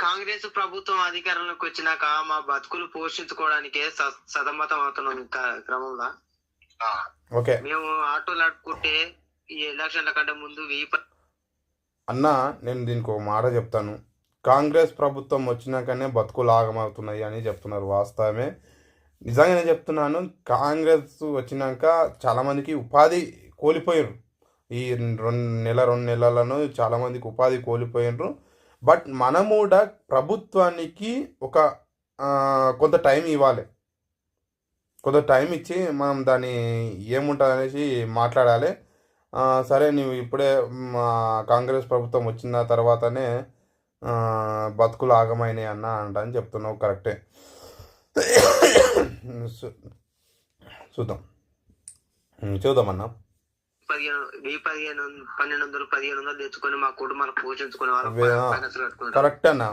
కాంగ్రెస్ ప్రభుత్వం అధికారంలోకి వచ్చినాక మా బతుకులు పోషించుకోవడానికే సతమతం అవుతున్నాం క్రమంలో. ఓకే మేము ఆటోలు అడుక్కుంటే ఈ ఎలక్షన్ల కంటే ముందు అన్న, నేను దీనికి ఒక మాట చెప్తాను. కాంగ్రెస్ ప్రభుత్వం వచ్చినాకనే బతుకులు ఆగమవుతున్నాయి అని చెప్తున్నారు. వాస్తవమే, నిజంగా నేను చెప్తున్నాను. కాంగ్రెస్ వచ్చినాక చాలామందికి ఉపాధి కోల్పోయారు. ఈ 2 నెలలను చాలామందికి ఉపాధి కోల్పోయినారు. బట్ మనము కూడా ప్రభుత్వానికి ఒక కొంత టైం ఇవ్వాలి. కొంత టైం ఇచ్చి మనం దాన్ని ఏముంటుంది అనేసి మాట్లాడాలి. సరే, నువ్వు ఇప్పుడే కాంగ్రెస్ ప్రభుత్వం వచ్చిన తర్వాతనే బతుకులు ఆగమైనాయి అన్న అని చెప్తున్నావు. కరెక్టే. చూద్దామన్నా. 1200 తెచ్చుకొని మా కుటుంబాలు పోషించుకునే వాళ్ళు కరెక్ట్ అన్న.